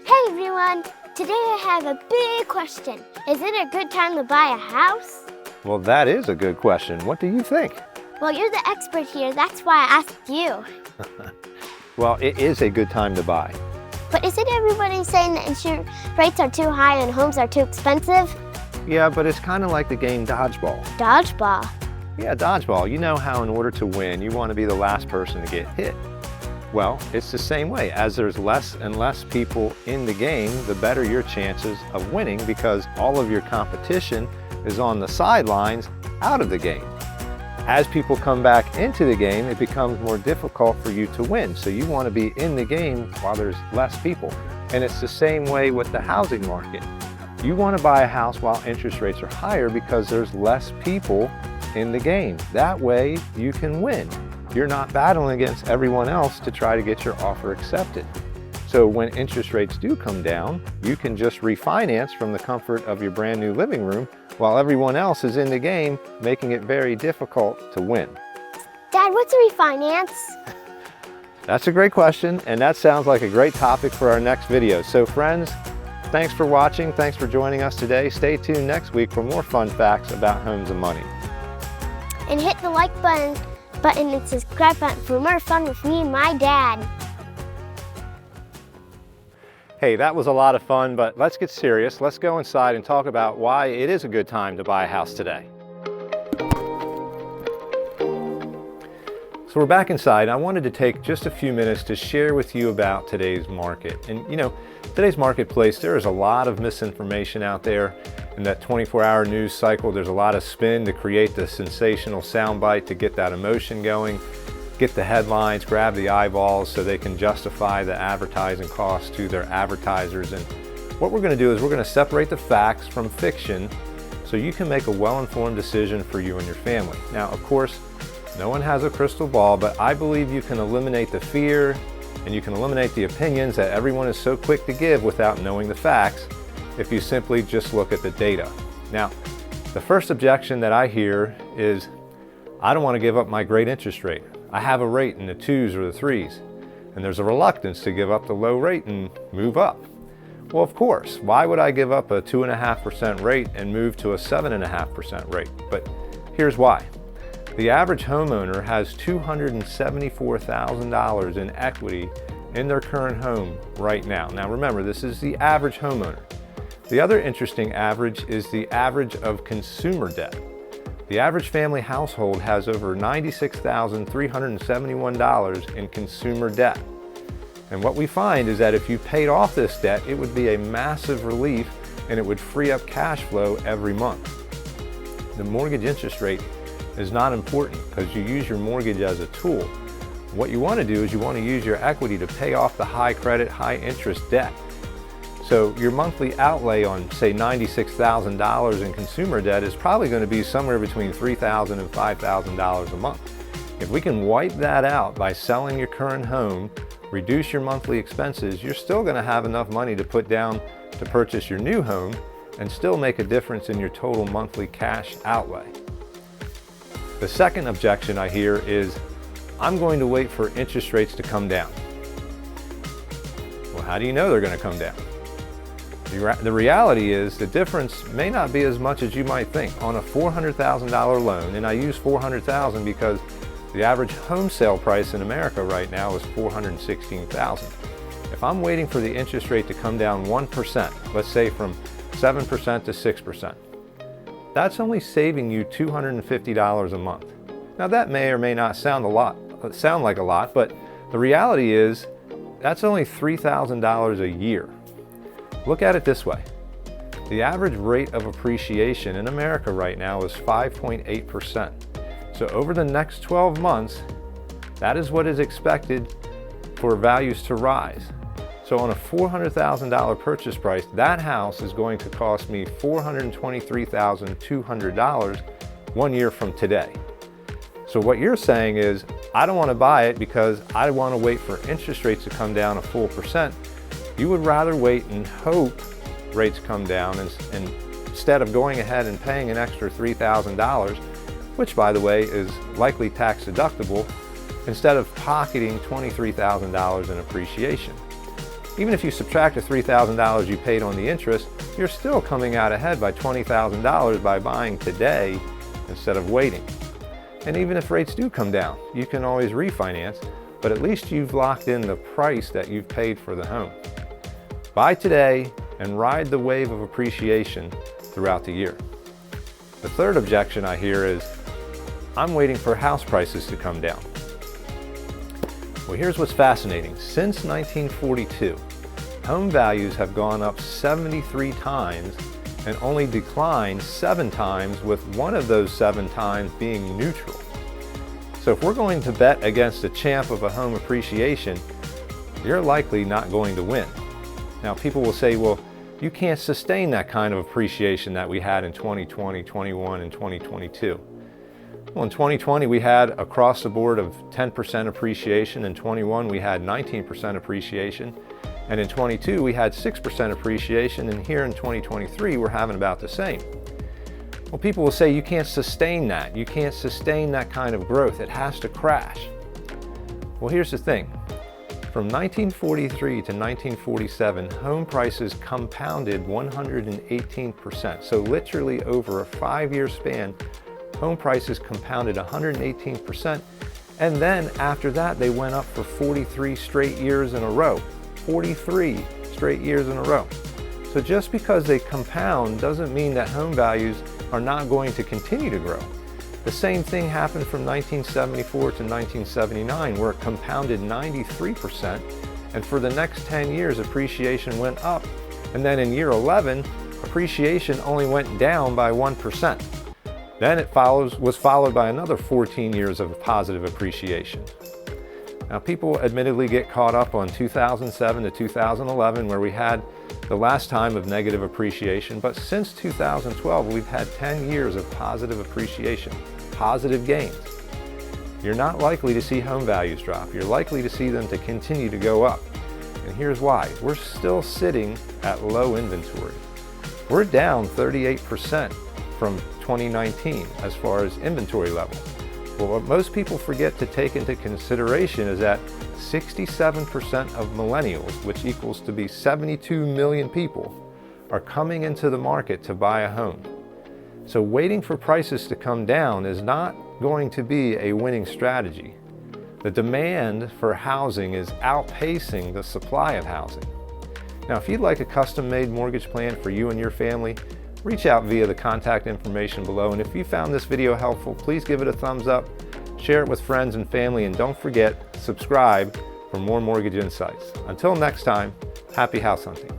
Hey everyone! Today I have a big question. Is it a good time to buy a house? Well, that is a good question. What do you think? Well, you're the expert here. That's why I asked you. Well, it is a good time to buy. But isn't everybody saying that insurance rates are too high and homes are too expensive? Yeah, but it's kind of like the game dodgeball. Dodgeball? Yeah, dodgeball. You know how in order to win, you want to be the last person to get hit. Well, it's the same way. As there's less and less people in the game, the better your chances of winning because all of your competition is on the sidelines out of the game. As people come back into the game, it becomes more difficult for you to win. So you want to be in the game while there's less people. And it's the same way with the housing market. You want to buy a house while interest rates are higher because there's less people in the game. That way you can win. You're not battling against everyone else to try to get your offer accepted. So when interest rates do come down, you can just refinance from the comfort of your brand new living room while everyone else is in the game, making it very difficult to win. Dad, what's a refinance? That's a great question, and that sounds like a great topic for our next video. So friends, thanks for watching. Thanks for joining us today. Stay tuned next week for more fun facts about homes and money. And hit the like button and subscribe button for more fun with me and my dad. Hey, that was a lot of fun, but let's get serious. Let's go inside and talk about why it is a good time to buy a house today. So we're back inside. I wanted to take just a few minutes to share with you about today's market. And you know, today's marketplace, there is a lot of misinformation out there. In that 24-hour news cycle, there's a lot of spin to create the sensational soundbite to get that emotion going, get the headlines, grab the eyeballs so they can justify the advertising costs to their advertisers. And what we're going to do is we're going to separate the facts from fiction so you can make a well-informed decision for you and your family. Now, of course, no one has a crystal ball, but I believe you can eliminate the fear and you can eliminate the opinions that everyone is so quick to give without knowing the facts if you simply just look at the data. Now, the first objection that I hear is, I don't want to give up my great interest rate. I have a rate in the 2s or the 3s, and there's a reluctance to give up the low rate and move up. Well, of course, why would I give up a 2.5% rate and move to a 7.5% rate? But here's why. The average homeowner has $274,000 in equity in their current home right now. Now remember, this is the average homeowner. The other interesting average is the average of consumer debt. The average family household has over $96,371 in consumer debt. And what we find is that if you paid off this debt, it would be a massive relief and it would free up cash flow every month. The mortgage interest rate is not important because you use your mortgage as a tool. What you want to do is you want to use your equity to pay off the high credit, high interest debt. So your monthly outlay on, say, $96,000 in consumer debt is probably going to be somewhere between $3,000 and $5,000 a month. If we can wipe that out by selling your current home, reduce your monthly expenses, you're still going to have enough money to put down to purchase your new home and still make a difference in your total monthly cash outlay. The second objection I hear is, I'm going to wait for interest rates to come down. Well, how do you know they're going to come down? The reality is the difference may not be as much as you might think. On a $400,000 loan, and I use $400,000 because the average home sale price in America right now is $416,000. If I'm waiting for the interest rate to come down 1%, let's say from 7% to 6%, that's only saving you $250 a month. Now that may or may not sound like a lot, but the reality is that's only $3,000 a year. Look at it this way. The average rate of appreciation in America right now is 5.8%. So over the next 12 months, that is what is expected for values to rise. So on a $400,000 purchase price, that house is going to cost me $423,200 1 year from today. So what you're saying is, I don't want to buy it because I want to wait for interest rates to come down a full percent. You would rather wait and hope rates come down and instead of going ahead and paying an extra $3,000, which by the way is likely tax deductible, instead of pocketing $23,000 in appreciation. Even if you subtract the $3,000 you paid on the interest, you're still coming out ahead by $20,000 by buying today instead of waiting. And even if rates do come down, you can always refinance, but at least you've locked in the price that you've paid for the home. Buy today and ride the wave of appreciation throughout the year. The third objection I hear is, I'm waiting for house prices to come down. Well, here's what's fascinating. Since 1942, home values have gone up 73 times and only declined 7 times, with one of those 7 times being neutral. So if we're going to bet against a champ of a home appreciation, you're likely not going to win. Now, people will say, well, you can't sustain that kind of appreciation that we had in 2020, 21, and 2022. Well, in 2020, we had across the board of 10% appreciation. In 21, we had 19% appreciation. And in 22, we had 6% appreciation. And here in 2023, we're having about the same. Well, people will say you can't sustain that. You can't sustain that kind of growth. It has to crash. Well, here's the thing. From 1943 to 1947, home prices compounded 118%. So literally over a 5-year span, home prices compounded 118%. And then after that, they went up for 43 straight years in a row. 43 straight years in a row. So just because they compound doesn't mean that home values are not going to continue to grow. The same thing happened from 1974 to 1979, where it compounded 93%, and for the next 10 years, appreciation went up. And then in year 11, appreciation only went down by 1%. Then it was followed by another 14 years of positive appreciation. Now, people admittedly get caught up on 2007 to 2011, where we had the last time of negative appreciation, but since 2012, we've had 10 years of positive appreciation. Positive gains. You're not likely to see home values drop. You're likely to see them to continue to go up. And here's why. We're still sitting at low inventory. We're down 38% from 2019 as far as inventory levels. Well, what most people forget to take into consideration is that 67% of millennials, which equals to be 72 million people, are coming into the market to buy a home. So waiting for prices to come down is not going to be a winning strategy. The demand for housing is outpacing the supply of housing. Now, if you'd like a custom-made mortgage plan for you and your family, reach out via the contact information below. And if you found this video helpful, please give it a thumbs up, share it with friends and family, and don't forget, subscribe for more mortgage insights. Until next time, happy house hunting.